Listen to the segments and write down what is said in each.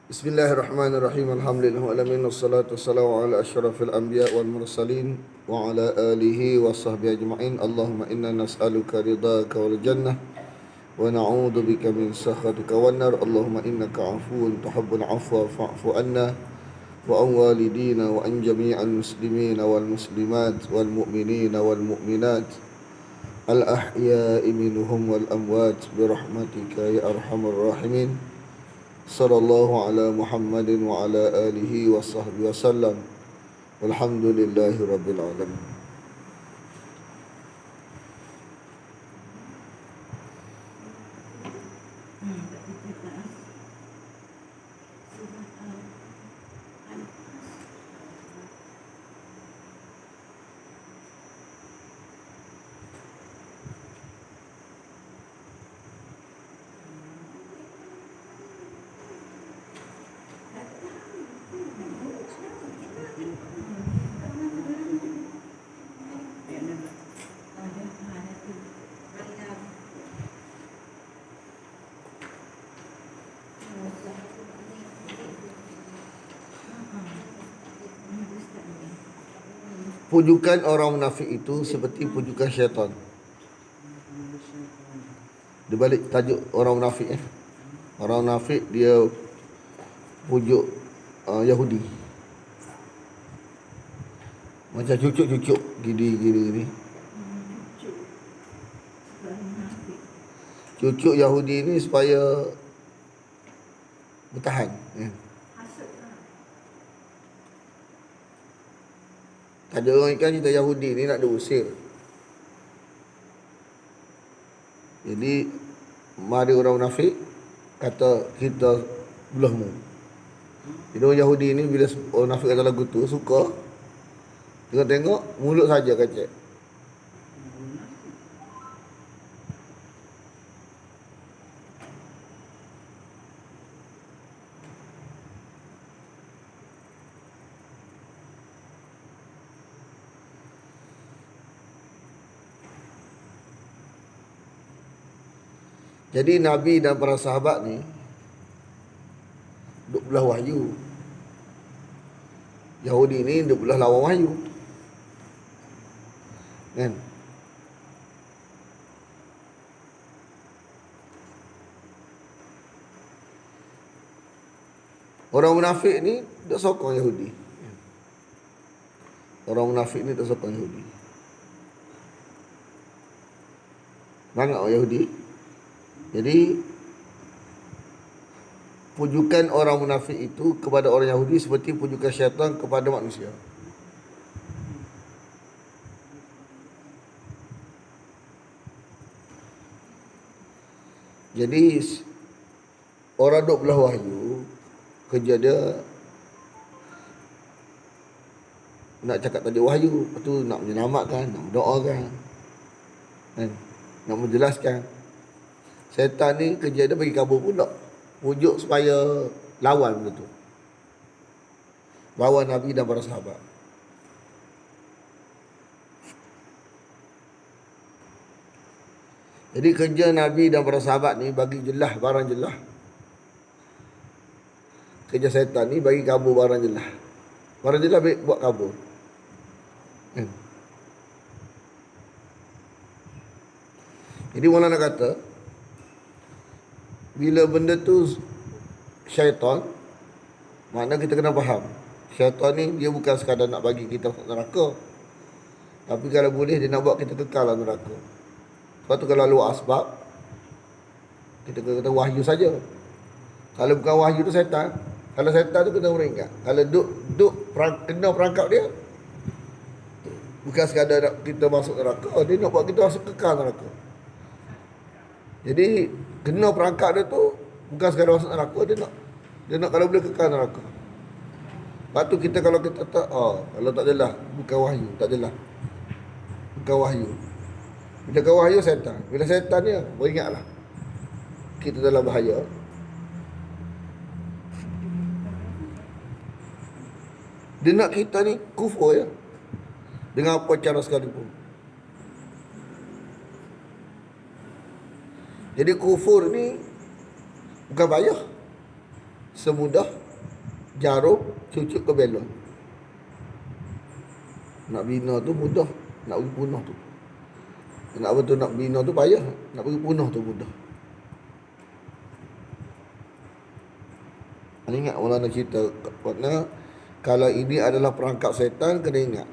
Bismillahirrahmanirrahim. Alhamdulillahirabbil wassalatu wassalamu ala asyrafil anbiya wal mursalin wa ala alihi wa sahbihi ajma'in. Allahumma inna nas'aluka ridhaka wal jannah wa na'udzu bika min sakhatika wan nar. Allahumma innaka 'afuwun tuhibbul 'afwa fa'fu anna wa an walidina wa an jami'al muslimina wal muslimat wal mu'minina wal mu'minat al ahya'i minhum wal amwat bi rahmatika ya arhamar rahimin. Sallallahu ala Muhammadin wa ala alihi wa sahbihi wa sallam. Walhamdulillahi rabbil alamin. Pujukan orang munafik itu seperti pujukan syaitan. Di balik tajuk orang munafik Orang munafik dia pujuk Yahudi. Macam cucuk-cucuk gini. Cucuk Yahudi ni supaya bertahan. Ada orang ikan cerita Yahudi ni nak diusir. Jadi mari orang munafik kata kita belahmu. Jadi orang Yahudi ni bila orang munafik kata lagu tu suka. Tengok mulut saja kacak. Jadi Nabi dan para sahabat ni duk belah wahyu. Yahudi ni duk belah lawan wahyu. Kan? Orang munafik ni duk sokong Yahudi. Orang munafik ni duk sokong Yahudi. Banyak orang Yahudi. Jadi pujukan orang munafik itu kepada orang Yahudi seperti pujukan syaitan kepada manusia. Jadi orang duk belah wahyu, kerja dia nak cakap tadi wahyu, lepas tu nak menyelamatkan, nak mendoakan, kan? Nak menjelaskan. Syaitan ni kerja dia bagi kabur pula. Pujuk supaya lawan benda tu. Lawan Nabi dan para sahabat. Jadi kerja Nabi dan para sahabat ni bagi jelah barang jelah. Kerja syaitan ni bagi kabur barang jelah. Barang jelah buat kabur. Jadi Maulana kata, bila benda tu syaitan, makna kita kena faham. Syaitan ni dia bukan sekadar nak bagi kita masuk neraka. Tapi kalau boleh dia nak buat kita kekal dalam neraka. Sebab tu kalau luar asbab, kita kata wahyu saja. Kalau bukan wahyu tu syaitan. Kalau syaitan tu kena meringkat. Kalau kena perangkap dia, bukan sekadar nak kita masuk neraka, dia nak buat kita masuk kekal neraka. Jadi kena perangkap dia tu bukan sekadar masuk neraka, dia nak kalau boleh kekal neraka. Lepas tu kita kalau kita tak kalau tak adalah bukan wahyu, tak adalah bukan wahyu. Bila kau wahyu syaitan. Bila syaitan dia, beringatlah kita dalam bahaya. Dia nak kita ni kufur ya, dengan apa cara sekalipun. Jadi kufur ni bukan payah. semudah jarum cucuk ke belon. Nak bina tu mudah, nak pergi punah tu. Nak betul nak bina tu payah, nak pergi punah tu mudah. Ingat orang nak cerita, kerana kalau ini adalah perangkap setan, kena ingat.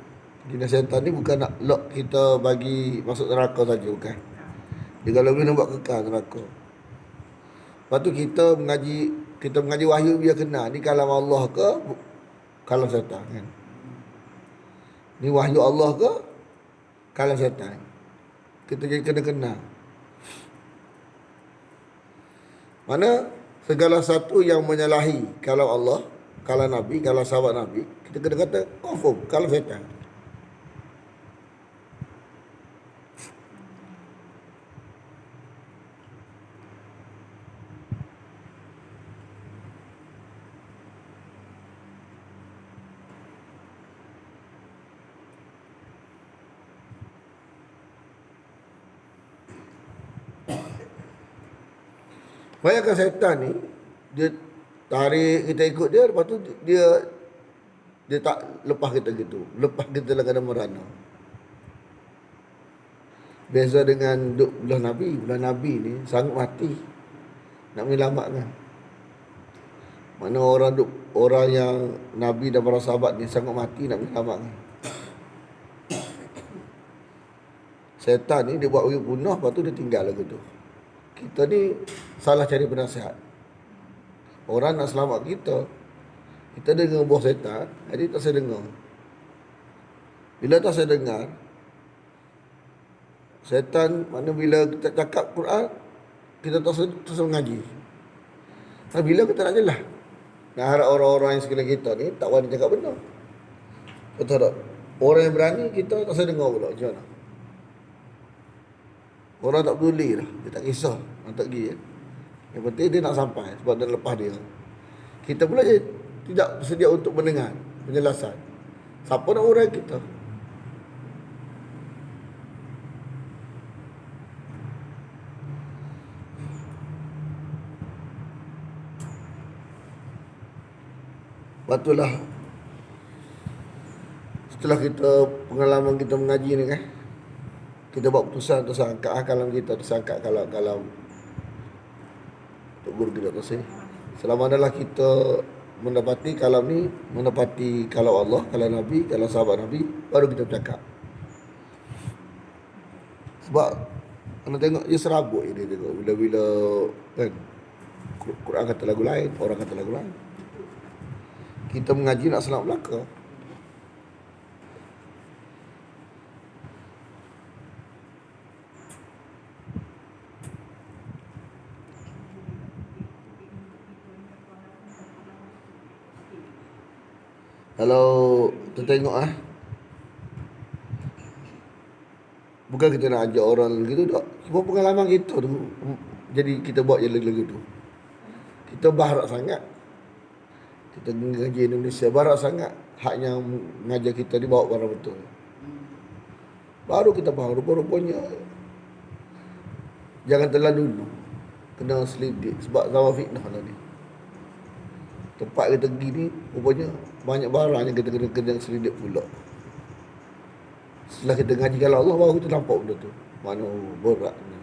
Jin setan ni bukan nak lock kita bagi masuk neraka saja, bukan. Dia kalau boleh nak buat kekal neraka. Lepas tu kita mengaji wahyu biar kena ni kalam Allah ke kalam setan kan. Ni wahyu Allah ke kalam setan. Kita jadi kena. Mana segala satu yang menyalahi kalam Allah, kalam Nabi, kalam sahabat Nabi, kita kena kata confirm kalam setan. Bayangkan setan ni, dia tarik kita ikut dia, lepas tu dia tak lepas kita gitu. Lepas kita dalam keadaan merana. Beza dengan duk belah Nabi ni sanggup mati nak menyelamatkan. Mana orang yang Nabi dan para sahabat ni sanggup mati nak menyelamatkan. Setan ni dia buat bagi punah, lepas tu dia tinggal lagu tu. Kita ni salah cari penasihat. Orang nak selamat kita dengar buah setan, jadi tak saya dengar. Bila tak saya dengar, setan mana bila kita cakap Quran, kita terus mengaji. Tapi bila kita nak jelas, nak harap orang-orang yang sekeliling kita ni tak wani cakap benar. Betul tak? Orang yang berani kita tak saya dengar pula macam mana. Orang tak peduli lah, dia tak kisah nak tak pergi. Yang penting dia nak sampai sebab dia lepas dia. Kita pula tidak bersedia untuk mendengar penjelasan. Siapa nak urai kita? Batulah setelah kita pengalaman kita mengaji ni kan, kita buat putusan tersangka kalam kita, tersangka kalam untuk guru kita tersini. Selama adalah kita mendapati kalam ni, mendapati kalau Allah, kalau Nabi, kalau sahabat Nabi, baru kita bercakap. Sebab anda tengok dia serabut dia tengok bila-bila kan Quran kata lagu lain, orang kata lagu lain. Kita mengaji nak selamat belaka. Kalau kita tengok bukan kita nak ajak orang gitu tak. Cuma pengalaman kita tu, jadi kita buat je lagu-lagu tu. Kita berharap sangat, kita ngaji Indonesia berharap sangat hak yang mengajar kita dibawa barang betul. Baru kita faham rupa-rupanya jangan telan dulu, kena selidik sebab zaman fitnah lah ni. Tempat kita pergi ni rupanya banyak barang yang kita kena selidik pula. Setelah kita ngaji kalau Allah, baru kita nampak benda tu. Mana berat ni.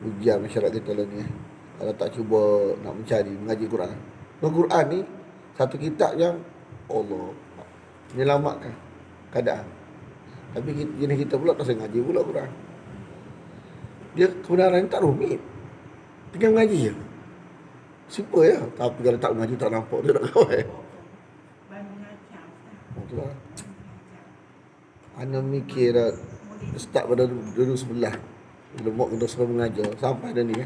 Ujian masyarakat kita lah ni. Kalau tak cuba nak mencari, mengaji Quran. Quran ni satu kitab yang Allah menyelamatkan keadaan. Tapi jenis kita pula tak sengaja pula Quran. Dia kebenaran tak rumit. Tinggal mengaji je. Simple ya. Tapi kalau tak mengaji tak nampak dia nak kawai. Betul lah. Ana mikir start pada dulu sebelah. Bila mak kita suruh mengajar sampai dah ni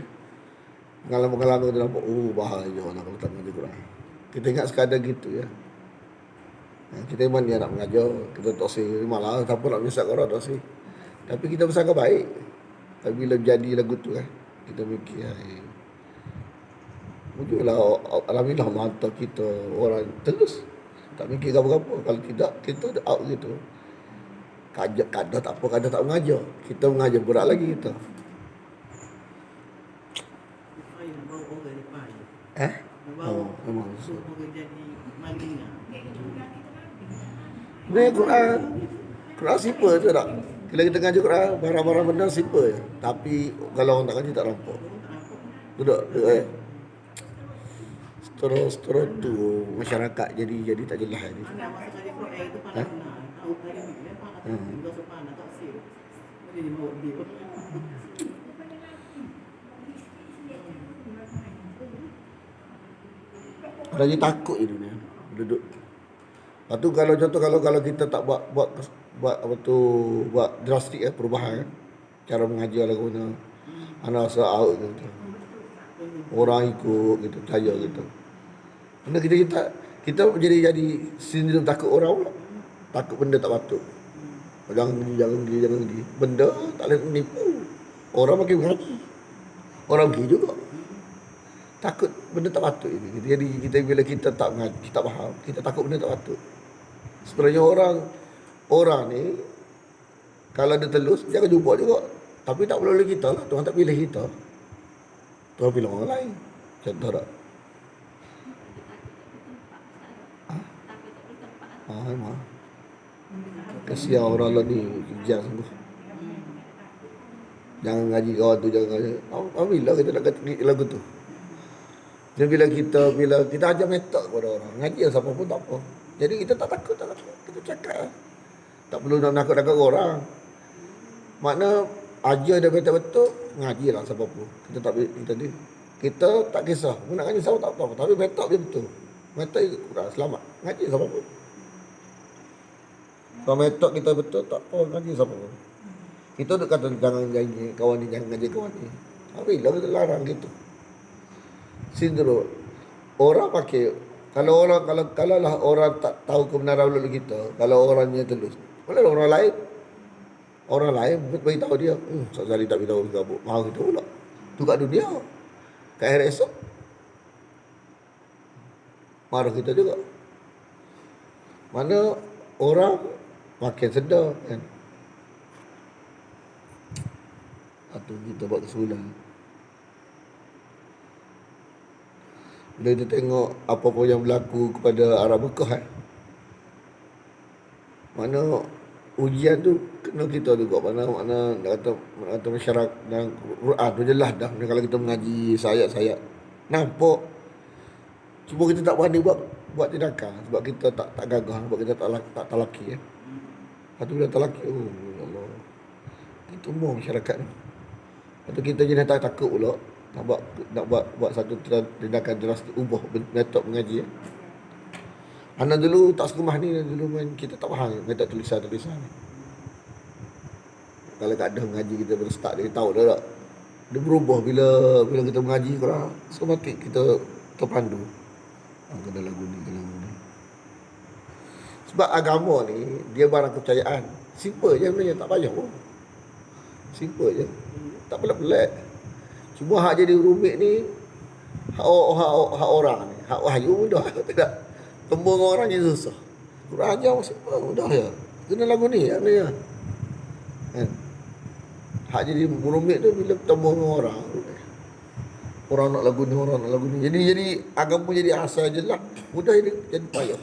pengalaman-pengalaman kita nampak bahaya lah kalau tak mengajar Quran. Kita ingat sekadar gitu ya. Kita memang dia nak mengajar, kita tak sih malah siapa nak menyesat Quran tak sih. Tapi kita bersangka baik. Tapi bila jadi lagu tu kita mikir wujudlah alhamdulillah mantap kita orang terus tak mikir apa-apa. Kalau tidak kita out gitu. Kadang tak apa, kadang tak mengajar. Kita mengajar berat lagi kita. Memang. Semua jadi maling. Ni Quran. Quran simple tu tak? Bila kita ngaji Quran, barang-barang benda simple je. Tapi kalau orang tak ngaji tak nampak. Duduk Setara tu masyarakat jadi tak jelas ni. Ha? Orang jadi takut je dunia. Duduk. Lepas tu kalau contoh kalau kita tak buat apa tu, buat drastik perubahan cara mengajar lagu mana anak rasa out gitu. Orang ikut gitu, percaya gitu. Benda kita jadi sindrom takut orang pula. Takut benda tak patut. Jangan pergi. Benda tak boleh menipu. Orang makin mengaji. Orang pergi juga. Takut benda tak patut ini. Jadi kita bila kita tak mengaji, kita tak faham, kita takut benda tak patut. Sebenarnya orang ni kalau dia telus dia akan jumpa juga. Tapi tak perlu oleh kita lah. Tuhan tak pilih kita. Tuhan pilih orang lain. Contoh tak? Memang. Kesian orang lah ni. Kejam sungguh. Jangan ngaji kawan tu. Jangan ngaji. Alhamdulillah kita nak kata lagu tu. Dan bila kita ajar metod kepada orang. Ngaji lah siapa pun tak apa. Jadi kita tak takut. Kita cakap. Tak perlu nak nakut-nakut orang. Makna ajar dia betul-betul. Ngaji lah siapa pun. Kita tak kisah. Nak ngaji siapa tak apa. Tapi metod dia betul. Metod ikut Quran. Selamat. Ngaji siapa pun. Kalau metod kita betul, tak apa ngaji siapa pun. Kita duk kata jangan ngaji kawan ni, jangan ngaji kawan ni. Tapi lah kita larang gitu. Sindrom. Orang pakai, kalau lah orang tak tahu kebenaran lalu kita, kalau orangnya telus, boleh orang lain bagi tahu dia, sekali tak beritahu gabuk, mau kita pula. Tu kat dunia. Kat hari esok marah kita juga. Mana orang makin sedar kan. Atau kita buat kesulitan. Bila kita tengok apa-apa yang berlaku kepada Arab Mekah mana ujian tu kena kita juga. Mana nak kata masyarakat dan Quran tu jelas dah. Kalau kita mengaji sayat-sayat nampak. Cuma kita tak berani buat tindakan sebab kita tak gagah, sebab kita tak talaki ya. Lepas tu bila talaki, ya Allah. Itu semua masyarakat ni. Lepas tu kita jadi takut pula nak buat satu tindakan drastik, ubah metod mengaji ya. Anak dulu tak sekumah ni, dulu main kita tak faham metod tulisan ni. Kalau tak ada mengaji kita start dia tahu dah tak. Dia berubah bila kita mengaji Quran, otomatik kita terpandu. Kena lagu ni. Sebab agama ni dia barang kepercayaan. Simple je sebenarnya, tak payah pun. Simple je. Tak pelik-pelik. Cuma hak jadi rumit ni hak orang ni, hak wahyu mudah tidak. Tembung orang je susah. Quran ajar simple mudah je. Kena lagu ni sebenarnya. Kan? Hak jadi rumit tu bila tembung orang. Orang nak lagu ni. Jadi agama jadi asal je lah. Mudah jadi payah.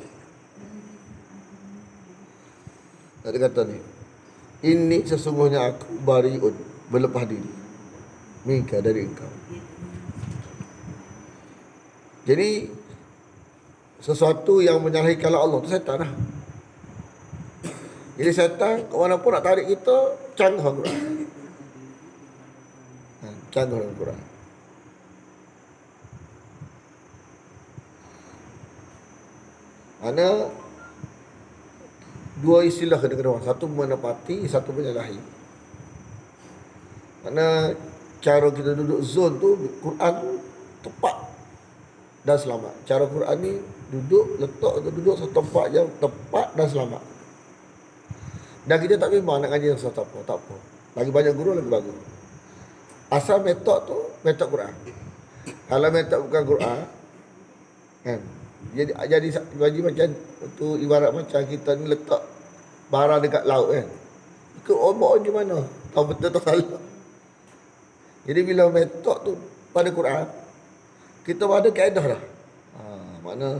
Dia kata ni, ini sesungguhnya aku bariun, berlepas diri minka, dari engkau. Jadi sesuatu yang menyalahi kalam Allah tu syaitan lah. Jadi syaitan ke mana pun nak tarik kita, canggah Quran. Canggah dengan Quran. Mana dua istilah kena-kena. Satu menepati, satu menyalahi. Karena cara kita duduk zone tu, Quran tu tepat dan selamat. Cara Quran ni duduk satu tempat yang tepat dan selamat. Dan kita tak bimbang nak ngaji yang satu apa, tak apa. Lagi banyak guru lagi bagus. Asal metod tu metod Quran. Kalau metod bukan Quran kan, jadi macam tu, ibarat macam kita ni letak barang dekat laut kan. Ikut ombak di mana? Tahu betul tak salah. Jadi bila metod tu pada Quran, kita ada kaedah dah. Mana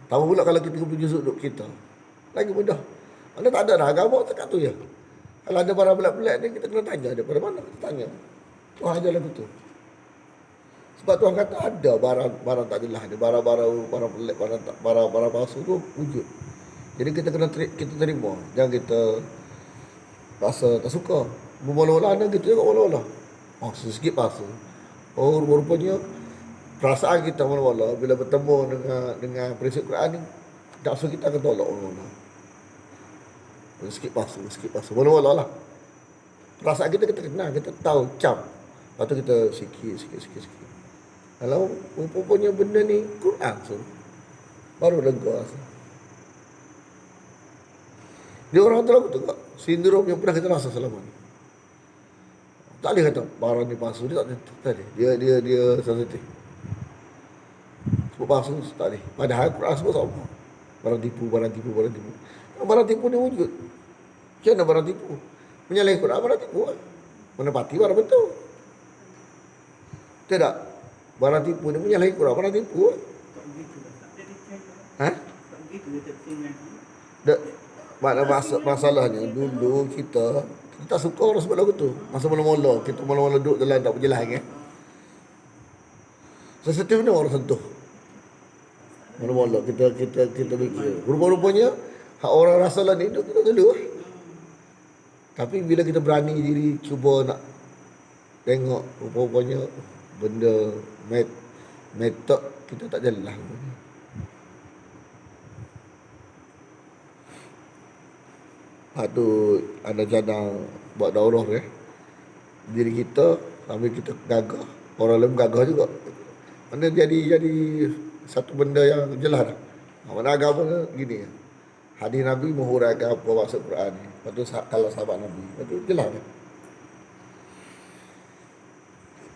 tahu pula kalau kita punya juzuk duk kita. Lagi mudah. Mana tak ada dah agama dekat tu ya. Kalau ada barang pelik-pelik ni kita kena tanya daripada mana kita tanya. Wah ajalah betul. Sebab Tuhan kata ada barang tak jelas, ada barang pelik, barang palsu tu wujud. Jadi kita terima. Jangan kita rasa tak suka. Bermula-mula ada gitu juga mula-mula. Oh sikit palsu. Oh rupanya perasaan kita mula-mula bila bertemu dengan prinsip Quran ni, nafsu kita akan tolak mula-mula. Sikit palsu. Mula-mula lah. Perasaan kita kenal, kita tahu cam. Lepas tu kita sikit. Kalau rupanya benda ni Quran so, baru lega. Dia orang tu betul tak? Sindrom yang pernah kita rasa selama ni. Tak boleh kata barang ni palsu, dia tak boleh. Dia sensitif. Sebab palsu tak boleh. Padahal Quran semua sama. Barang tipu. Barang tipu ni wujud. Macam mana barang tipu? Menyalahi Quran barang tipu kan? Menepati barang betul. Tidak. Barang tipu ni menyalahi Quran barang tipu kan? Tak begitu lah. Tak dicek. Ha? Tak begitu dia tak tinggal. Makna masalahnya dulu kita tak suka orang sebut lagu tu. Masa mula-mula kita mula-mula duduk dalam tak berjelas kan. Sensitif ni orang sentuh. Mula-mula kita fikir. Rupa-rupanya hak orang rasa lah ni duduk kita dulu lah. Tapi bila kita berani diri cuba nak tengok rupa-rupanya benda metod kita tak jelas. Lepas tu ada cadang buat daurah diri kita sambil kita gagah. Orang lain gagah juga. Mana jadi satu benda yang jelas dah. Mana agama gini. Hadis Nabi menghuraikan apa maksud Quran ni. Lepas tu kalau sahabat Nabi. Lepas tu jelas dah.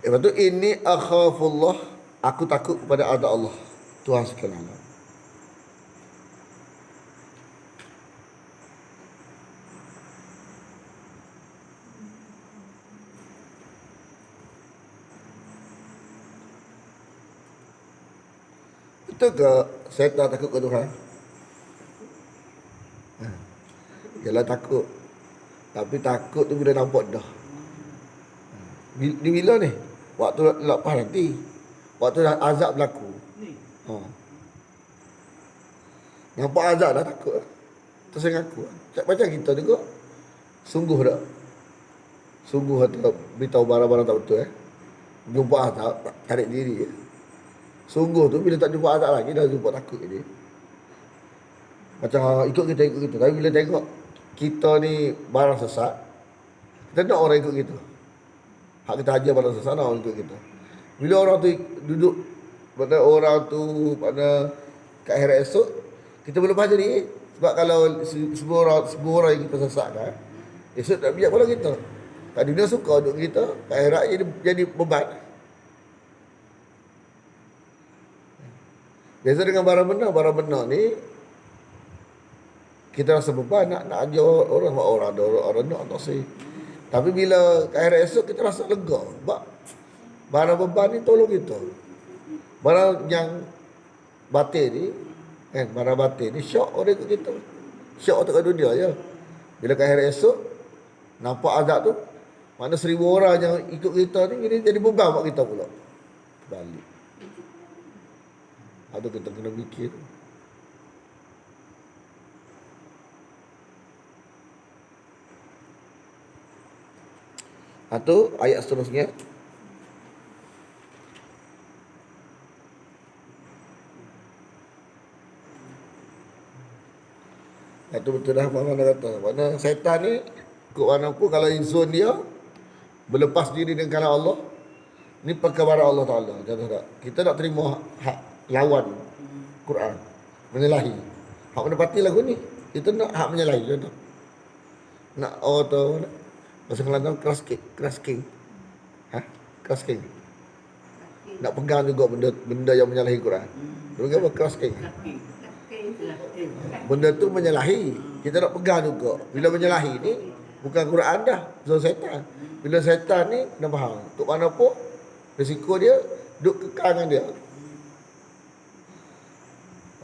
Lepas tu inni akhafullah. Aku takut kepada azab Allah. Tuhan sekalian. Betul ke syaitan takut ke Tuhan? Yalah takut. Tapi takut tu bila nampak dah. Ni bila ni? Waktu lepas nanti. Waktu azab berlaku. Nampak azab dah takut. Tu saya ngaku. Macam kita juga. Sungguh tak? Sungguh atau beritahu barang-barang tak betul jumpa azab, tarik diri Sungguh tu bila tak jumpa azab lagi dah jumpa takut dia. Macam ikut kita. Tapi bila tengok kita ni barang sesat, kita nak orang ikut kita. Hak kita ajar barang sesat nak orang ikut kita. Bila orang tu duduk pada orang tu pada kat akhirat esok, kita boleh baca ni. Sebab kalau semua orang yang kita sesatkan, esok tak bijak pula kita. Kat dunia suka duduk kita, kat akhirat jadi beban. Biasa dengan barang benar ni kita rasa beban nak ajar orang ada orang nak tak sih. Tapi bila ke akhirat esok kita rasa lega. Sebab barang beban ni tolong kita. Barang yang batin ni barang batin ni syok orang ikut kita. Syok kat dunia je. Bila ke akhirat esok nampak azab tu, mana 1000 orang yang ikut kita ni jadi beban buat kita pula. Balik. Ada kita kena fikir. Atau ayat seterusnya. Itu betul dah mana kata. Mana syaitan ni kok mana pun kalau insun dia berlepas diri dengan kalam Allah, ni perkara Allah Taala. Contoh tak? Kita nak terima hak lawan Quran, menyalahi. Hak menepati lagu ni, itu nak hak menyalahi contoh. Nak tahu bahasa Kelantan keras king. Keras king. Nak pegang juga benda yang menyalahi Quran. Itu apa keras king? Benda tu menyalahi. Kita nak pegang juga. Bila menyalahi ni bukan Quran dah, zon syaitan. Bila syaitan ni kena faham. Untuk mana pun risiko dia duk kekal dengan dia.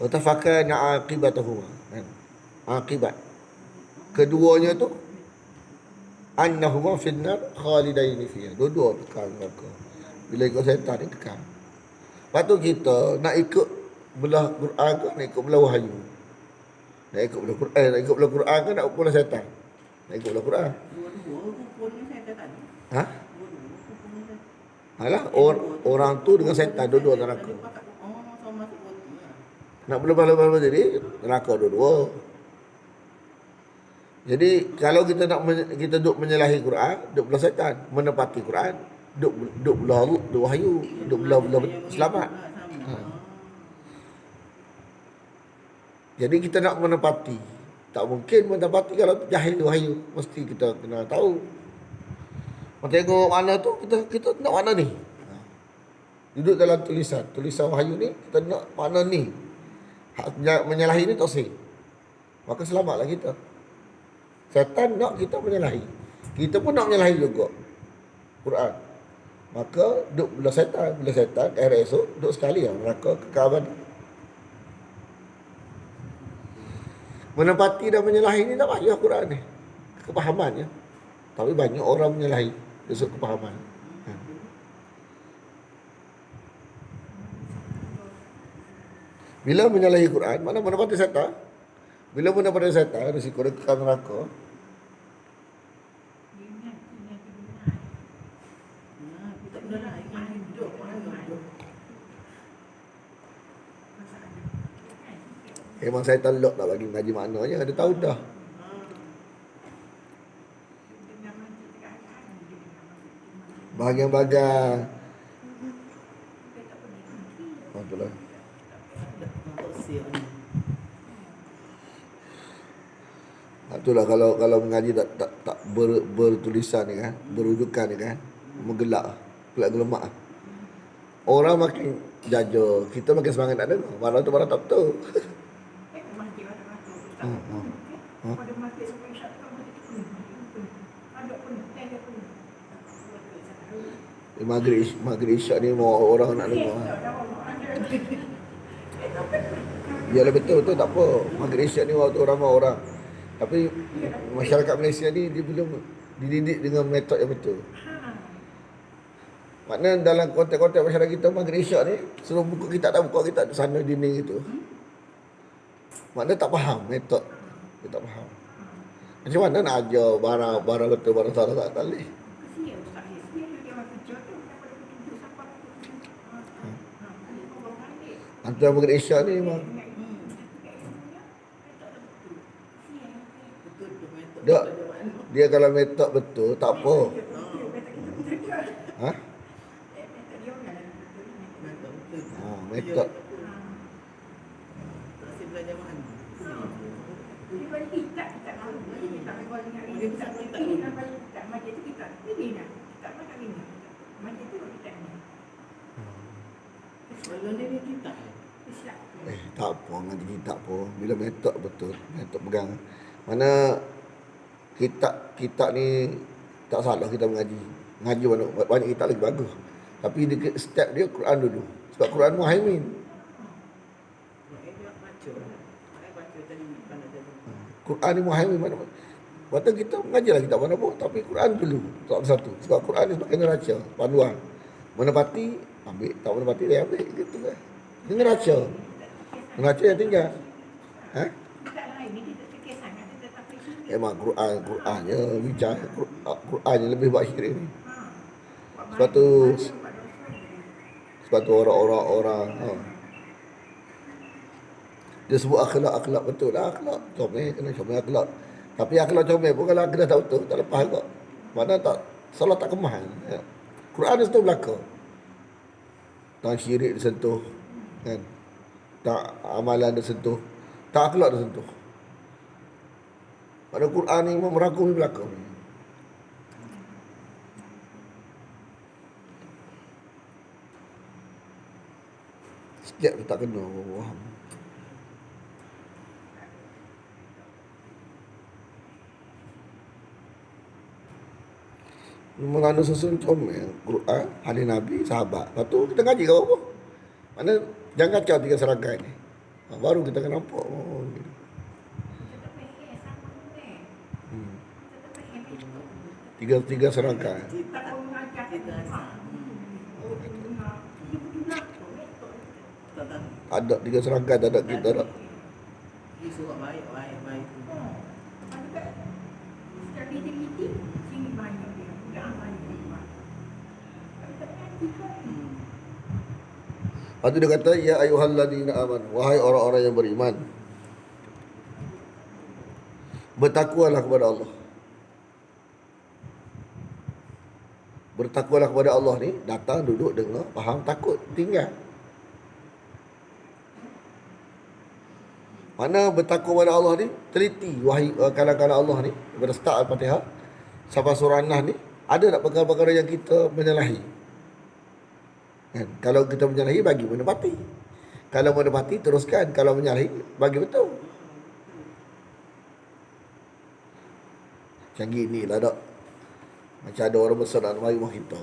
Wa tafakana aqibatahuma. Kan? Akibat. Keduanya tu annahuma finnar khalidaini fiha. Dua-dua kekal neraka. Bila ikut syaitan ni kekal. Lepas tu kita nak ikut belah Quran ke nak ikut belah wahyu? Nak ikut belah Quran, nak ikut belah Quran ke nak ikut belah syaitan? Nak ikut belah Quran. Dua-dua kumpulnya saya tak tahu. Ha? Dua-dua kumpulnya saya. Alah, orang tu dengan syaitan dua-dua neraka. Oh, sama masuk waktu lah. Nak berlepas-lepas jadi neraka dua-dua. Jadi kalau kita nak kita duk menyalahi Quran, duk belah syaitan, menepati Quran, duk belah Allah, duk wahyu, duk belah selamat. Ha. Jadi kita nak menepati. Tak mungkin menepati kalau jahil wahyu. Mesti kita kena tahu. Mau tengok mana tu, kita nak mana ni. Ha. Duduk dalam tulisan wahyu ni, kita nak mana ni. Menyalahi ni tak sih. Maka selamatlah kita. Syaitan nak kita menyalahi. Kita pun nak menyalahi juga Quran. Maka duk belah syaitan, akhir esok duk sekali lah neraka kekal abadi. Menepati dan menyalahi ni tak payah Quran ni. Kepahamannya. Tapi banyak orang menyalahi esok kepahaman. Ha. Bila menyalahi Quran, mana menepati syaitan? Bila menepati syaitan, risiko dia kekal neraka. Memang saya telok tak bagi mengaji maknanya. Dia tahu dah. Bahagian-bahagian. Itulah. Itulah kalau mengaji tak bertulisan ni kan, berujukan ni kan, menggelak, gelak-gelemak. Orang makin jaja, kita makin semangat nak dengar. Mana tu mana tak betul. Maghrib Isyak ni mau orang nak dengar. Yalah betul tak apa. Maghrib Isyak ni waktu ramai orang. Tapi masyarakat Malaysia ni dia belum dididik dengan metod yang betul. Maknanya dalam konteks-konteks masyarakat kita Maghrib Isyak ni suruh buka kitab tak buka kitab sana dinding itu. Maknanya tak faham metod. Dia tak faham. Macam mana nak ajar barang betul barang salah tak boleh. Antara Maghrib Isyak ni memang dia kalau metod betul tak apa. Ha? Metod. Tak apa ngaji kitab pun. Bila metod betul, metod pegang. Mana kitab ni tak salah kita mengaji. Mengaji banyak kitab lagi bagus. Tapi step dia Quran dulu. Sebab Quran muhaimin. Quran ni muhaimin mana. Waktu kita mengajilah kitab mana pun, tapi Quran dulu tak satu. Sebab Quran ni sebagai neraca, panduan. Menepati ambil, tak menepati dia ambil gitu kan. Dia neraca. Neraca yang tinggal. Ha? Memang Qurannya bicara Qurannya lebih baik kira ni. Sebab tu orang dia sebut akhlak betul lah, akhlak comel, kena comel akhlak. Tapi akhlak comel pun kalau akhlak tak betul tak lepas kok. Mana tak salah tak kemah. Ya. Quran dia sentuh belaka. Tak syirik disentuh kan. Tak amalan disentuh, tak akhlak disentuh. Pada Quran ni memang merangkumi belakang ni. Setiap tu tak kena faham. Mengandung susun comel Quran, hadis Nabi, sahabat. Lepas tu kita ngaji kau apa? Mana jangan kacau tiga serangkai ni. Baru kita akan nampak. Oh, gini. Tiga serangkai. Ada tiga serangkai, tak ada kita tak. Isu kat baik. Lepas tu dia kata, ya ayyuhalladzina amanu, wahai orang-orang yang beriman, bertakwalah kepada Allah. Bertakwalah kepada Allah ni, datang, duduk, dengar, faham, takut, tinggal. Mana bertakwa kepada Allah ni, teliti wahai kalam-kalam Allah ni, daripada start Al-Fatihah sampai surah An-Nahl ni, ada tak perkara-perkara yang kita menyalahi? Kan? Kalau kita menyalahi, bagi menepati. Kalau menepati, teruskan. Kalau menyalahi, bagi betul. Macam gini lah tak. Macam ada orang besar nak mari rumah kita.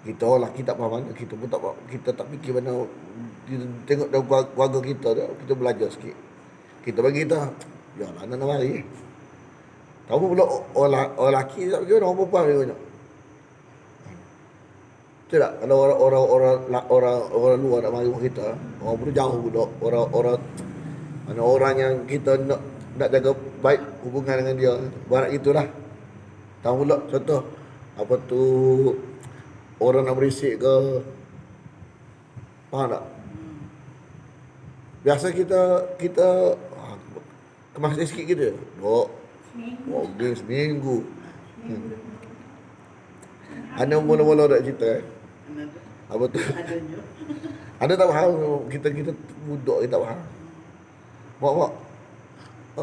Kita orang lelaki tak faham mana. Kita pun tak faham. Kita tak fikir mana. Kita tengok dalam keluarga kita tu, kita belajar sikit. Kita bagi kita, ya lah nak mari. Kamu pula orang lelaki tak fikir, orang perempuan lebih banyak. Betul tak? Kalau orang luar nak mari rumah kita, orang pun jauh pula. Orang yang kita nak jaga baik hubungan dengan dia. Barat gitulah. Tahu pula contoh apa tu, orang nak berisik ke, faham tak? Biasa kita kemas sikit kita. Seminggu. Ada mula-mula nak cerita apa tu? Ada tak faham, kita budak kita tak faham. Mak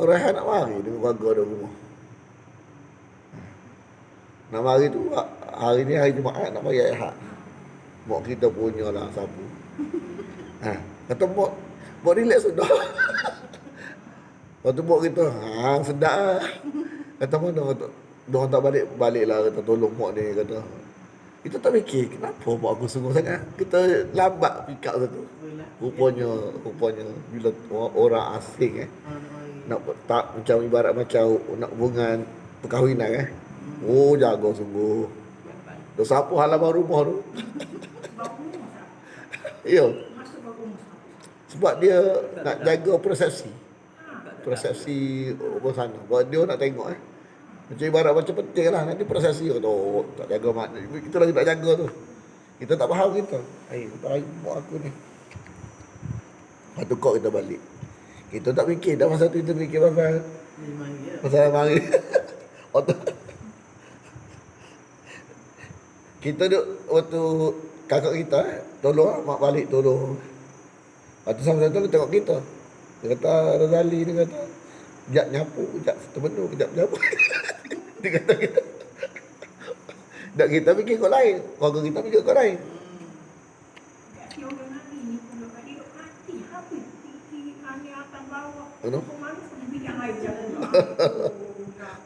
Rehan nak mari dengan keluarga ada rumah. Nak mari tu hari ni hari Jumaat, nak mari hari Ahad. Mak kita punya lah sapu. Kata mak relax sudah. Lepas tu mak kita, sedap lah. Kata mana, kata diorang tak balik lah, kata tolong mak ni, kata. Kita tak fikir, kenapa mak aku sungguh sangat. Kita lambat pick up satu. Rupanya bila orang asing nak tak macam ibarat macam nak hubungan perkahwinan jaga sungguh. Dah sapu halaman rumah tu. Ya. Sebab dia nak jaga persepsi orang sana. Sebab dia nak tengok macam ibarat macam penting lah. Nanti persepsi tak jaga makna. Kita lagi tak jaga tu. Kita tak faham kita. Baik buat aku ni. Lepas tu kok kita balik. Kita tak fikir. Dah masa tu kita fikir pasal mari. Kita duduk waktu kakak kita tolong mak balik tolong. Lepas tu sama-sama tu tengok kita. Dia kata Razali, dia kata kejap nyapu, kejap terbentuk, kejap nyapu. Dia kata kita. Tak kita fikir kau lain. Keluarga kita fikir kau lain.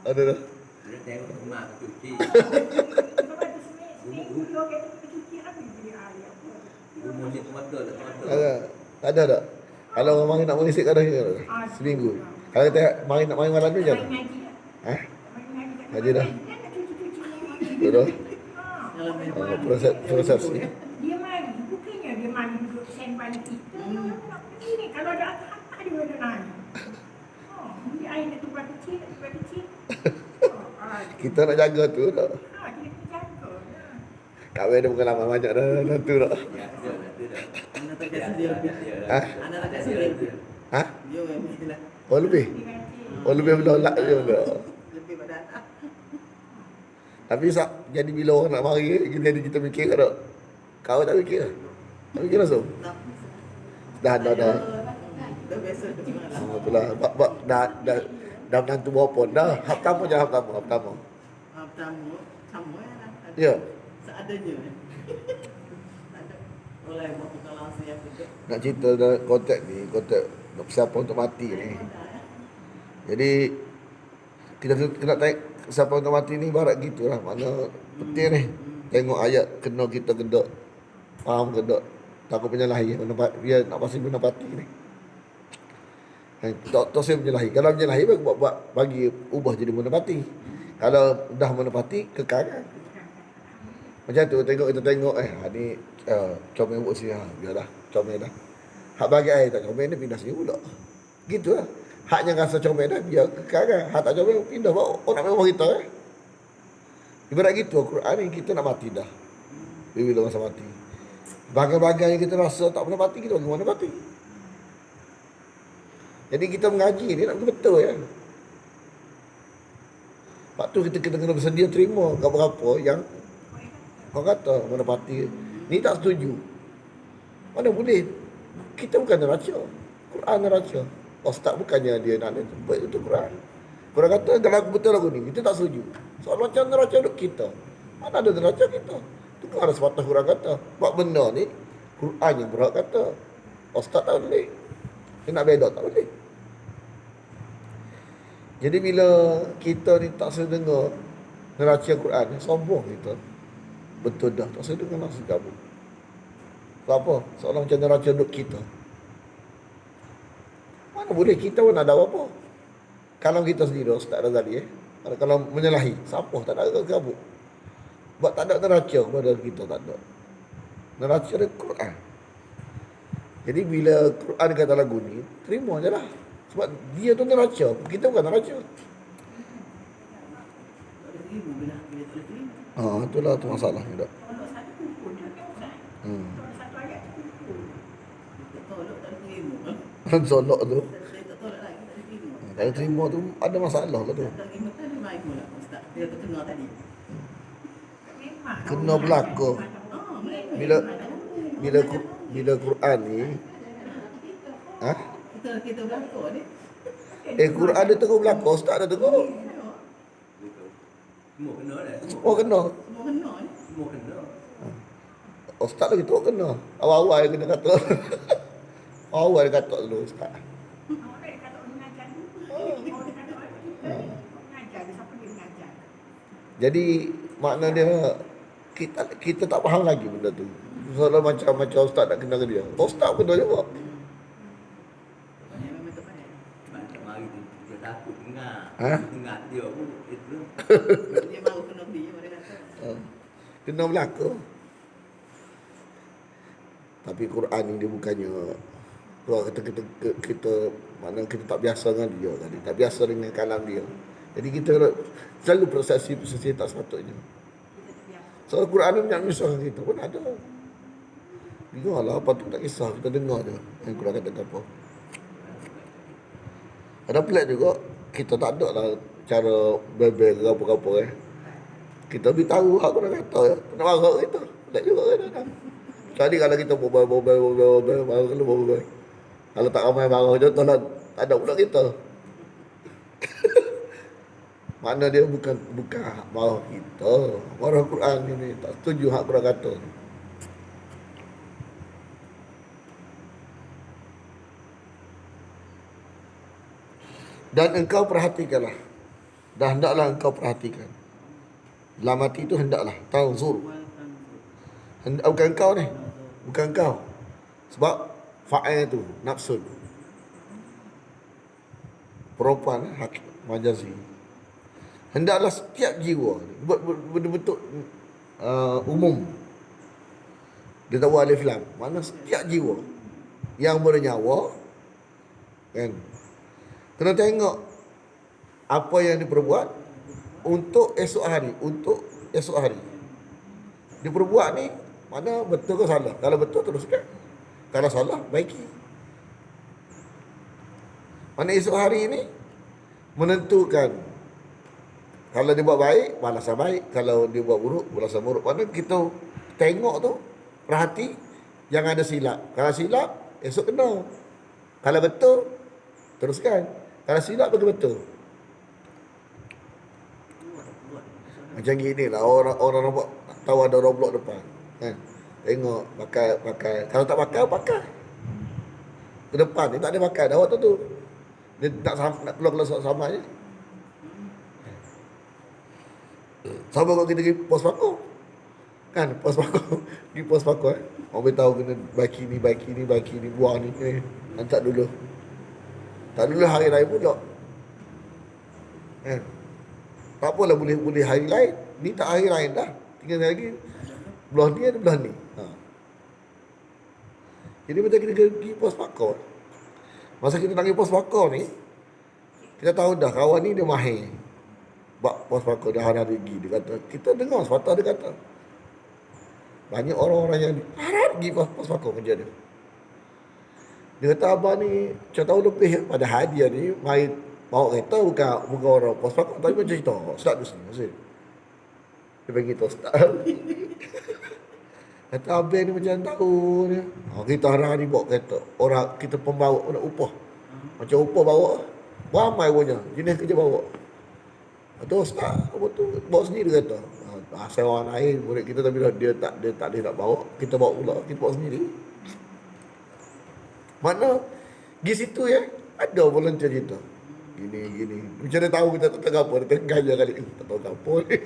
Ada dah. Dia tengok rumah cuci. Umur ni motor tak. Ada tak? Kalau orang mari nak merisik kadang seminggu. Kalau kata mari nak mari malam ni je. Haji dah. Betul. Proses ni. Dia mari, bukannya dia mari duduk standby kita. Nak pergi ni kalau ada atas-atas dia ada naik. Dia air nak tumpah kecil. Kita nak jaga tu tak? Kita jaga. Kak Wei ada pengalaman banyak dah tu tak? Anak tak kasi dia lebih. Anak tak kasi dia lebih. Dia lebih lah. Oh lebih? Oh lebih berlolak je tak? Lebih pada anak. Tapi jadi bila orang nak mari, kita fikir tak? Kau tak fikir lah? Tak fikir langsung? Dah. Dah biasa. Betul lah. Dah menantu berapa dah. Hap tamu je hap tamu. Tamu sama lah. Ya. Seadanya. Ada. Oleh buat kalasi yang betul. Nak cerita dalam konteks ni, konteks nak persiapan untuk mati ni. Jadi kita nak tengok persiapan untuk mati ni ibarat gitulah. Mana penting ni. Tengok ayat kena kita kedok. Faham kedok. Takut menyalahi dia nak pasti menepati ni. Tak saya menyalahi. Kalau menyalahi bagi ubah jadi menepati. Kalau dah menepati kekal. Macam tu kita tengok ni comel buat sini biarlah comel dah. Hak bagi air tak comel ni pindah sini pula. Gitu lah. Haknya rasa comel dah biar kekal kan. Hak tak comel pindah bawa orang memang kita Ibarat gitu Al-Quran ni kita nak mati dah. Bila masa mati. Bagai-bagai yang kita rasa tak pernah mati, kita bagi mana mati. Jadi kita mengaji ni nak betul ya. Lepas tu kita kena bersedia terima apa-apa yang kau kata mana mati. Ni tak setuju. Mana boleh. Kita bukan neraca. Quran neraca. Ustaz bukannya dia nak buat itu Quran. Quran kata kalau aku betul lagu ni, kita tak setuju. Soal macam neraca duk kita. Mana ada neraca kita? Itu kan ada sepatah Quran kata. Buat benda ni, Quran yang berhak kata. Ustaz tak boleh. Dia nak beda tak boleh. Jadi bila kita ni tak sedengar neraca Quran, sombong kita. Betul dah, tak sedengar nasi kabut. Sebab apa? Seolah macam neraca duk kita. Mana boleh kita pun ada apa-apa. Kalau kita sendiri, Ustaz Razali kalau menyalahi, siapa tak ada kabut. Sebab tak ada neraca pada kita, tak ada. Neraca dia Quran. Jadi bila Quran kata lagu ni, terima je lah. Sebab dia tu neraca, kita bukan neraca. Itulah tu masalahnya dah. Kalau satu kumpul dia kan Ustaz. Kalau satu ayat tu kumpul. Tolak tak terima. Solok tu. Saya tak tolak lagi, tak terima. Kalau terima tu ada masalah lah tu. Tak terima kan dia baik pula Ustaz. Dia terkena tadi. Memang. Kena berlaku. Bila Quran ni Kita berlaku ni. Quran dia tengok berlaku, Ustaz dah tengok. Semua kena dah. Semua kena. Semua kena ni. Semua kena. Ustaz lagi tu kena. Awal-awal dia kena kata. Awal dia kata dulu Ustaz. Awak dia kata orang mengajar dulu. Awak dia kata orang kita ni mengajar. Dia siapa dia mengajar. Jadi makna dia kita tak faham lagi benda tu. Soalan macam Ustaz nak kena ke dia. Ustaz kena juga. Memang terbaik. Sebab tak mari tu dia takut dengar. Ha? Dengar dia pun itu. Dia baru kena dia kata. Kena berlaku. Tapi Quran ni dia bukannya kalau kita mana kita tak biasa dengan dia tadi, tak biasa dengan kalam dia. Jadi kita selalu persepsi tak sepatutnya. Soal Quran ni banyak menyusahkan kita pun ada. Dengarlah apa tu tak kisah, kita dengar je yang Quran kata apa. Ada pelik juga, kita tak ada lah cara bebel ke apa-apa Kita beritahu hak Quran kata nak marah kita. Pelik juga kan. Tadi kalau kita berbual, kalau tak ramai marah je, tak ada pula kita. Makna dia bukan hak marah kita. Marah Quran ni tak setuju hak Quran kata. Dan engkau perhatikanlah. Dan hendaklah engkau perhatikan. Dalam hati itu hendaklah. Tanzur. Bukan engkau ni. Bukan engkau. Sebab fa'il tu nafsun. Perempuan hak majazi. Hendaklah setiap jiwa berbentuk umum. Dia tak buat alif lam. Mana setiap jiwa yang bernyawa kan. Kena tengok apa yang diperbuat untuk esok hari, Diperbuat ni mana betul ke salah? Kalau betul teruskan. Kalau salah baiki. Mana esok hari ni menentukan kalau dia buat baik, balasan baik. Kalau dia buat buruk, balasan buruk. Mana kita tengok tu, perhati jangan ada silap. Kalau silap, esok kena. Kalau betul, teruskan. Kalau silap bagi betul. Macam gini lah orang nampak tahu ada roblok depan. Kan? Tengok pakai. Kalau tak pakai. Ke depan ni tak ada pakai dah waktu tu. Dia nak keluar sama je. Sama kalau kita pergi pos paku. Kan pos paku. Di pos paku Orang beritahu kena baiki ni, buang ni. Tak dulu. Tak dulu hari lain pula. Kan? Tak apalah boleh hari lain. Ni tak hari lain dah. Tinggal lagi. Belah ni ada belah ni. Jadi macam kita pergi pos pakar. Masa kita nak pergi pos pakar ni, kita tahu dah kawan ni dia mahir. Bak pos pakar dia hari pergi. Dia kata, kita dengar sepatah dia kata. Banyak orang-orang yang harap pergi pos pakar kerja dia. Dia kata abang ni macam tahun lebih padahal dia ni mari bawa kereta bukan orang pos pakar tapi macam cerita. Start tu sini. Dia panggil tu start. Kata abang ni macam tahu ni. Kita hari ni bawa kereta. Orang kita pembawa nak upah. Macam upah bawa. Ramai punya. Jenis kerja bawa. Atau start apa tu bawa sendiri kereta. Saya orang lain murid kita tapi dia tak boleh nak bawa. Kita bawa pula. Kita bawa sendiri. Mana di situ ya ada volunteer kita. Gini. Macam dia tahu kita tak tahu apa. Dia tengah je kali. Tak tahu apa ni.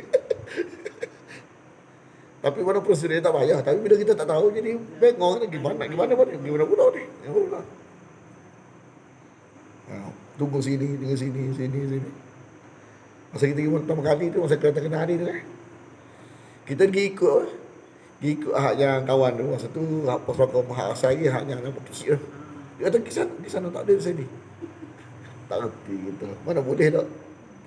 Tapi mana prosedur dia tak payah. Tapi bila kita tak tahu jadi bengong ni gimana pula ni. Tunggu sini. Masa kita pergi pertama kali tu, masa kereta kena hari tu kita pergi ikut hak yang kawan tu. Masa tu pos pakar mahal asal lagi hak yang nampak kecil tu. Dia kata di sana tak ada di sini. Tak reti kita. Mana boleh tak?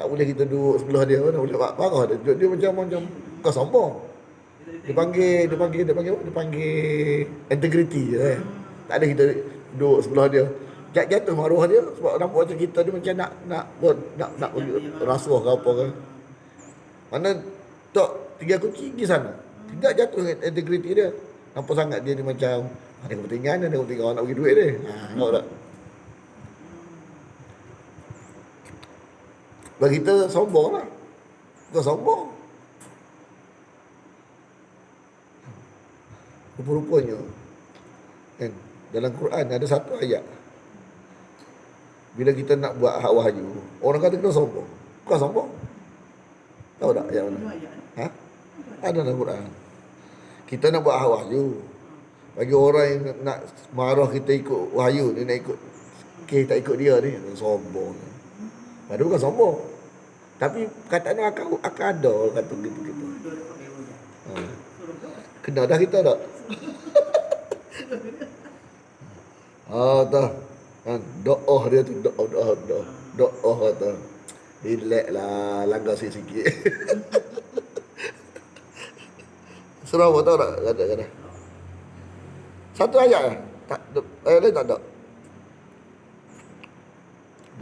Tak boleh kita duduk sebelah dia. Mana boleh marah dia. Dia macam kau sombong. Dia panggil integrity je. Tak ada kita duduk sebelah dia. Jatuh maruah dia sebab nampak macam kita dia macam nak rasuah ke apa ke. Mana tak 3 kunci pergi sana. Tidak jatuh integrity dia. Nampak sangat dia ni macam ada kepentingan orang nak bagi duit dia. Nampak tak? Bagi kita sombong lah. Bukan sombong. Rupa-rupanya kan, dalam Quran ada satu ayat. Bila kita nak buat hak wahyu, orang kata kita sombong. Bukan sombong. Tahu tak ayat mana? Ada dalam Quran. Kita nak buat hak wahyu. Bagi orang yang nak marah kita ikut wahyu, dia nak ikut tak ikut dia ni, sombong. Padahal bukan sombong. Tapi kataan akan ada orang kata gitu. Kena dah kita tak? Tak. Doa dia tu doa kata. Relax lah, langgar sikit. Surah apa tahu tak? Kata. Satu ayat lah. Ayat lain tak ada.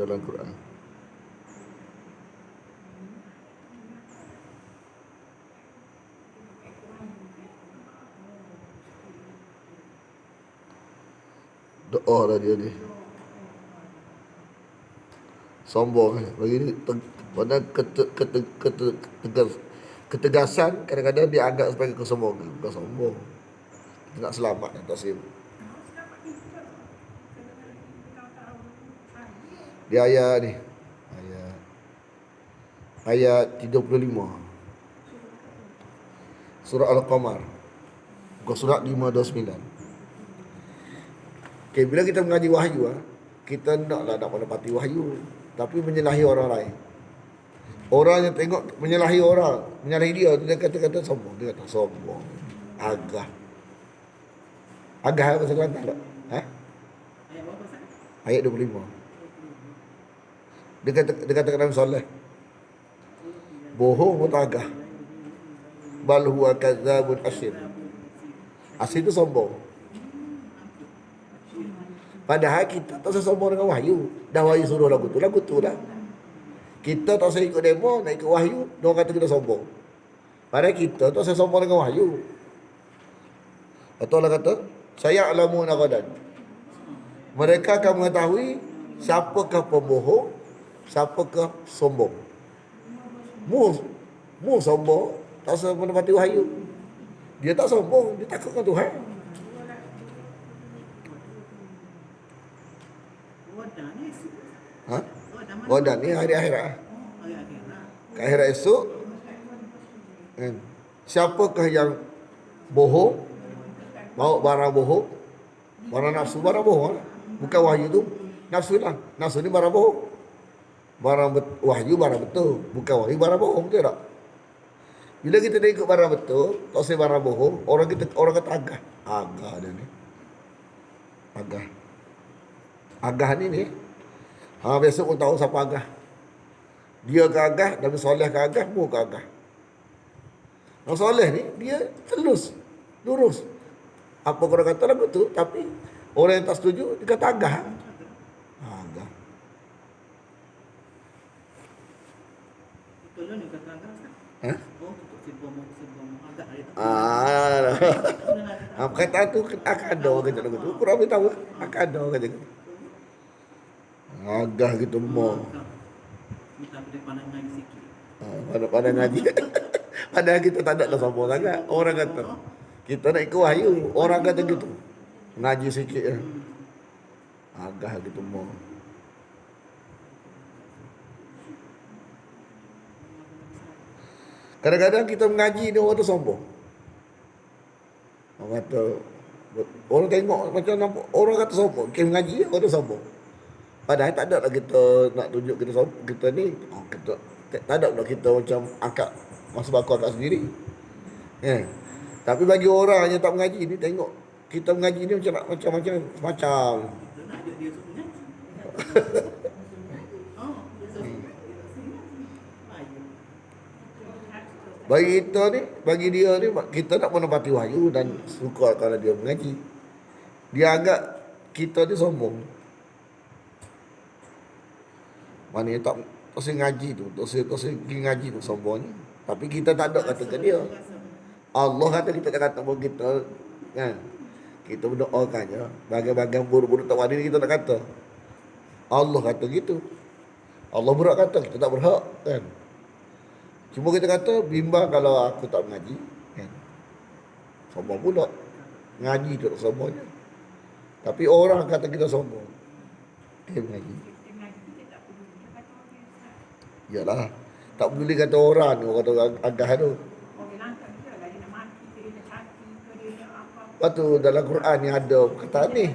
Dalam Quran. Doa lah dia ni. Sombong bagi ni. Pada ketegasan kadang-kadang dia anggap sebagai kesombongan. Bukan sombong. Kita nak selamat dan Tasim. Di ayat ni. Ayat 35. Surah Al-Qamar. Bukan surah 529. Okay, bila kita mengaji wahyu, kita nak menepati wahyu, tapi menyalahi orang lain. Orang yang tengok menyalahi orang, menyalahi dia, dia kata sombong. Dia kata sombong. Agah apa sekarang tak? Ayat 25. Dia kata dalam soleh. Bohong atau agah. Bal huwa kadzabun asyir. Asyir itu sombong. Padahal kita tak usah sombong dengan wahyu. Dah wahyu suruh lagu tu lah. Kita tak usah ikut demo, nak ikut wahyu, dia kata kita sombong. Padahal kita tak usah sombong dengan wahyu. Atau Allah kata, saya alamuna ghadan. Mereka akan mengetahui siapakah pembohong, siapakah sombong. Mu sombong, tak usah menepati wahyu. Dia tak sombong, dia takutkan Tuhan. Wadah ni hari akhirat. Ke akhirat esok. Siapakah yang bohong? Bawa barang bohong, barang nafsu barang bohong lah. Bukan wahyu tu nafsu lah. Nafsu ni barang bohong. Wahyu barang betul, bukan wahyu barang bohong, betul tak? Bila kita dah ikut barang betul, tak usah barang bohong, orang kata agah. Agah dia ni. Agah. Agah ni. Besok pun tahu siapa agah. Dia ke agah, Nabi Soleh ke agah, mu ke agah. Nabi Soleh ni, dia lurus. Apa korang kata lah betul, tapi orang yang tak setuju, dia kata agah. Agah. Betul lah ni kata agak. Ha? Oh, sebelum agak hari tu. Kata tu akan ada orang kata lagu tu. Kurang boleh tahu. Akan ada orang kata gitu. Agah gitu mau. Minta dia pandang ngaji sikit. Pandang ngaji. Padahal kita tak ada lah sombong sangat. Orang kata. Kita nak ikut wahyu. Orang kata gitu. Ngaji sikit je. Agah gitu mau. Kadang-kadang kita mengaji ni orang tu sombong. Orang kata, orang tengok macam nampak, orang kata sombong. Kita mengaji, orang tu sombong. Padahal tak ada lah kita nak tunjuk kita sombong. Kita ni, tak ada lah kita macam angkat, masa baku angkat sendiri. Tapi bagi orang yang tak mengaji ni, tengok kita mengaji ni macam. Kita nak ajak dia suruh ngaji. Oh, dia suruh. Bagi kita ni, bagi dia ni, kita nak menepati wahyu dan suka kalau dia mengaji. Dia anggap kita ni sombong. Mana tak usah ngaji tu, tak usah pergi ngaji tu sombongnya. Tapi kita tak ada kata ke dia. Allah kata kita tak kata pun kita kan. Kita berdoakannya, bagian-bagian buruk-buruk tak wadi kita nak kata. Allah kata gitu. Allah berhak kata, kita tak berhak kan. Cuma kita kata bimbang kalau aku tak mengaji kan. Sombong pula. Ngaji tu tak sombongnya. Tapi orang kata kita sombong. Dia mengaji. Yalah. Tak peduli kata orang ni, orang kata agah tu. Lepas tu dalam Quran ni ada perkataan ni.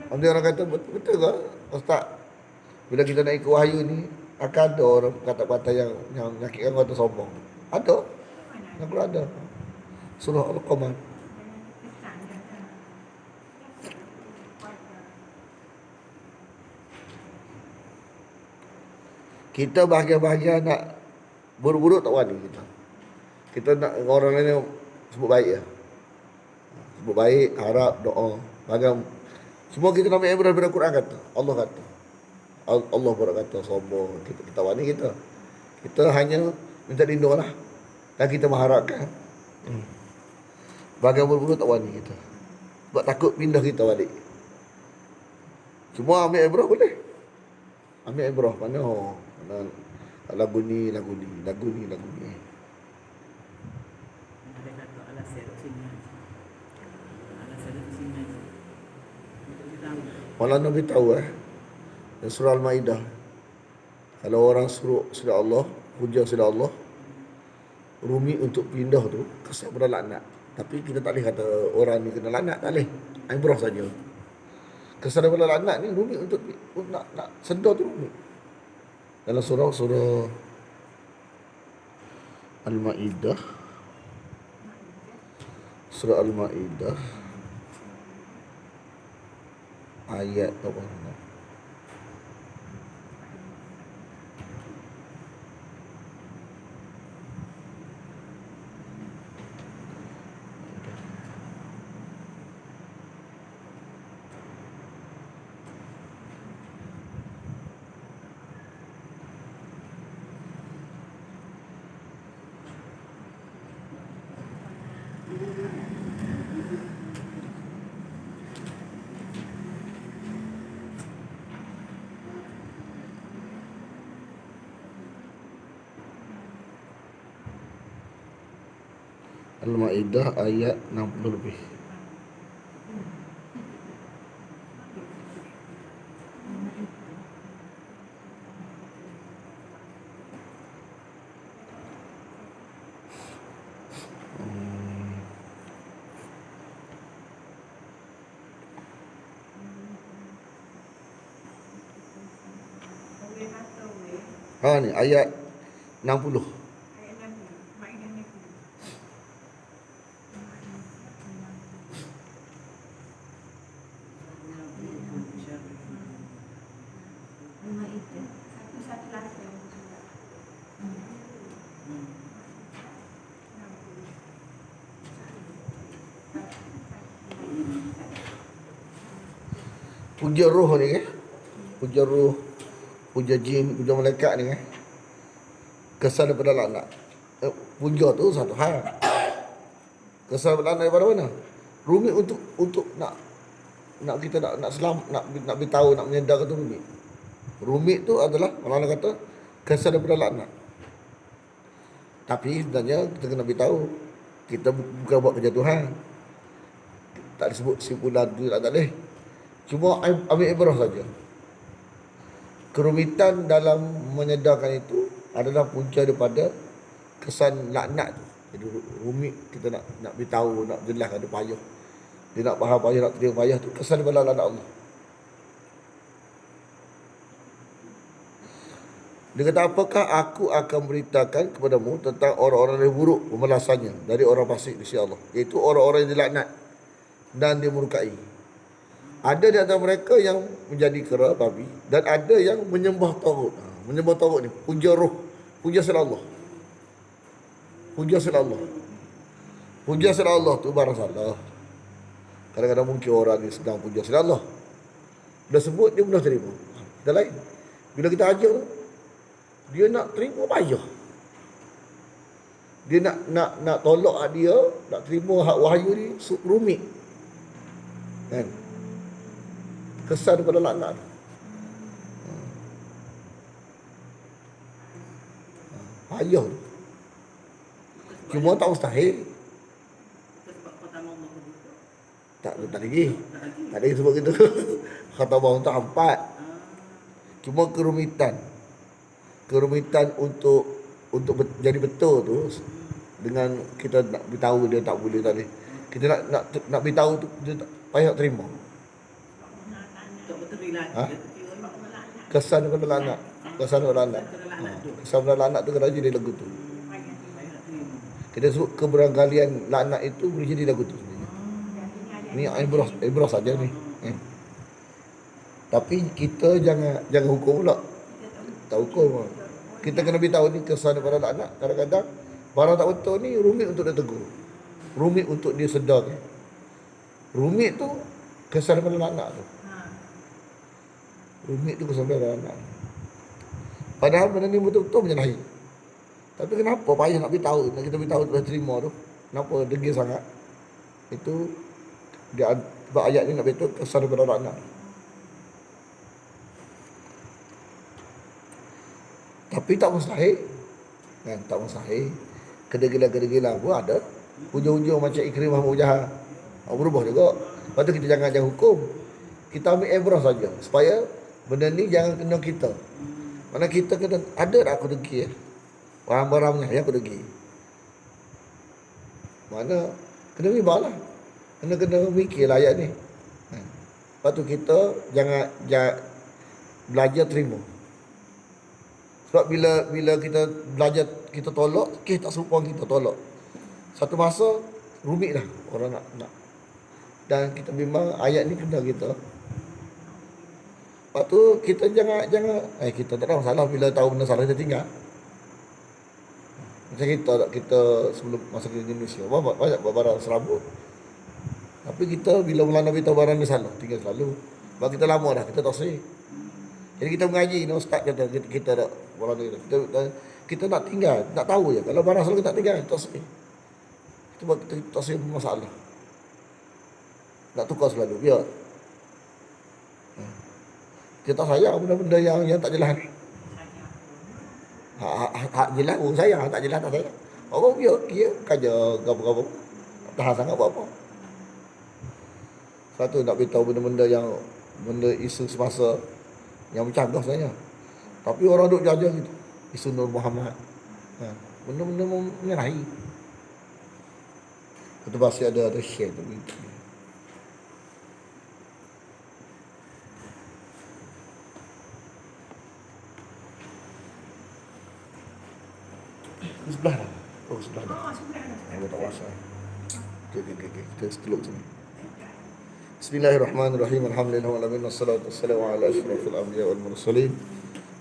Ada orang kata betul ke Ustaz? Bila kita nak ikut wahyu ni, akan ada orang kata-kata yang menyakitkan orang tu sombong. Ada. Dalam Quran ada. Surah Al-Qamar. Kita bahagia-bahagia nak buruk-buruk tak wani kita. Kita nak orang lain sebut baik ya. Sebut baik, harap, doa. Bahagia. Semua kita nak ambil daripada Quran kata. Allah kata. Allah berkata sombong. Kita wani kita. Kita hanya minta lindung lah. Dan kita mengharapkan. Bahagia buruk-buruk tak wani kita. Sebab takut pindah kita balik. Cuma ambil ibrah boleh. Ambil ibrah mana lagu ni. Ada kata alasan sini. Alasan sini. Malah Nabi tahu dan surah Al-Ma'idah. Kalau orang suruh surah Allah, hujah surah Allah, rumi untuk pindah tu, kesan pada laknat. Tapi kita tak boleh kata orang ni kena laknat, tak boleh. Ibrah saja. Kesan pada laknat ni rumi untuk nak sedar tu rumi. Dalam surah Al-Ma'idah. Surah Al-Ma'idah. Ayat apa? Al-Ma'idah ayat 60 lebih. Ha ni ayat 60. Ayat 60. Maidah 60. Satu lagi. Puja roh ni kan. Puja roh, puja jin, puja malaikat ni kan. Kesan daripada laknat. Puja tu satu hal. Kesan daripada laknat daripada mana? Rumit untuk nak kita nak selam, nak beritahu, nak menyedarkan tu rumit. Rumit tu adalah orang kata kesan daripada laknat. Tapi sebenarnya kita kena beritahu, kita bukan buat kejatuhan. Tak disebut simpulan tu tak boleh. Cuma ambil ibrah saja. Kerumitan dalam menyedarkan itu adalah punca daripada kesan laknat tu. Jadi rumit kita nak beritahu, nak jelaskan dia payah. Dia nak faham payah, nak terima payah tu kesan daripada laknat Allah. Dia kata, apakah aku akan beritakan kepadamu tentang orang-orang yang buruk pembalasannya dari orang fasik di sisi Allah, iaitu orang-orang yang dilaknat dan dimurkai. Ada di antara mereka yang menjadi kera babi dan ada yang menyembah tagut. Menyembah tagut ni puja roh, puja selain Allah. Puja selain Allah. Puja selain Allah tu barang salah. Kadang-kadang mungkin orang ni sedang puja selain Allah. Dah sebut dia mudah terima. Kita lain. Bila kita ajar tu, dia nak terima payah. Dia nak tolak dia, nak terima hak wahyu ni rumit. Kan? Kesan daripada laknat. Payah. Cuma tak mustahil. Tak lagi. Tak lagi sebab gitu. Kata bawang tak empat. Cuma kerumitan untuk jadi betul tu dengan kita nak beritahu dia tak boleh tak boleh. Kita nak beritahu tu dia tak payah terima. Ha? Kesan daripada laknat. Kesan daripada laknat. Kesan daripada laknat tu kena jadi lagu tu. Kita sebut keberangkalian laknat itu boleh jadi lagu tu sebenarnya. Ni ibrah saja ni. Tapi kita jangan hukum pula. Tak hukum. Kita kena beritahu ni kesan daripada laknat. Kadang-kadang barang tak betul ni rumit untuk dia tegur. Rumit untuk dia sedar. Rumit tu kesan daripada laknat tu. Rumit tu kesan daripada laknat. Padahal benda ni betul-betul menyalahi. Tapi kenapa payah nak beritahu? Nak kita beritahu dah terima tu. Kenapa degil sangat? Itu dia sebab ayat ni nak beritahu kesan daripada laknat. Tapi tak mustahil. Kan, tak mustahil. Kedegila-kedegila pun ada. Hujung-hujung macam Ikrimah Mujahah. Berubah juga. Lepas tu kita jangan hukum. Kita ambil ibrah saja. Supaya benda ni jangan kena kita. Mana kita kena, ada tak aku degil? Barang-barangnya yang aku degil. Mana kena riba lah. Kena mikirlah ayat ni. Lepas tu kita jangan belajar terima. Sebab bila kita belajar, kita tolak, tak serupa kita tolak. Satu masa rumit dah orang nak. Dan kita memang ayat ni kena kita. Lepas tu kita jangan kita tak ada masalah bila tahu benda salah kita tinggal. Macam kita sebelum masa ke Indonesia banyak barang serabut. Tapi kita bila mula Nabi tahu barang ni salah, tinggal selalu. Sebab kita lama dah, kita tak sih. Jadi kita mengaji, ustaz kata kita tak barang ni. Kita nak tinggal, nak tahu je. Kalau barang salah kita tak tinggal, tak sih. Itu kita tak sih masalah. Nak tukar selalu, biar. Kita tak sayang benda-benda yang tak jelas ni. Hak jelas pun sayang, tak jelas tak sayang. Orang biar kerja gapa-gapa. Tahan sangat buat apa. Satu nak beritahu benda-benda yang benda isu semasa yang bercanggah sebenarnya. Tapi orang duk jaga gitu. Isu Nur Muhammad. Benda-benda menyerahi. Itu pasti ada share tu. Sebelah dah. Oh, sebelah dah. Sebelah dah. Aku tak pasal. Okey. Kita seteluk sini. Bismillahirrahmanirrahim. Alhamdulillah alamin wassalatu wassalamu ala asyrafil anbiya wal mursalin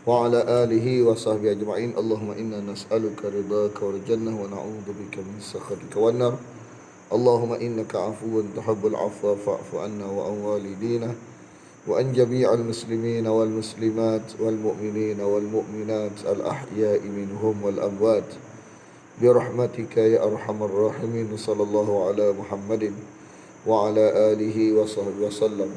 wa ala alihi wa sahbihi ajma'in. Allahumma inna nas'aluka ridhaka wal jannah wa na'udzu bika min sakhatika wan nar. Allahumma innaka 'afuwun tuhibbul 'afwa fa'fu 'anna wa an walidina wa an jami'al muslimina wal muslimat wal mu'minina wal mu'minat al ahya'i minhum wal amwat bi rahmatika ya arhamar rahimin. Sallallahu ala Muhammadin wa ala alihi wa sahbihi wa sallam.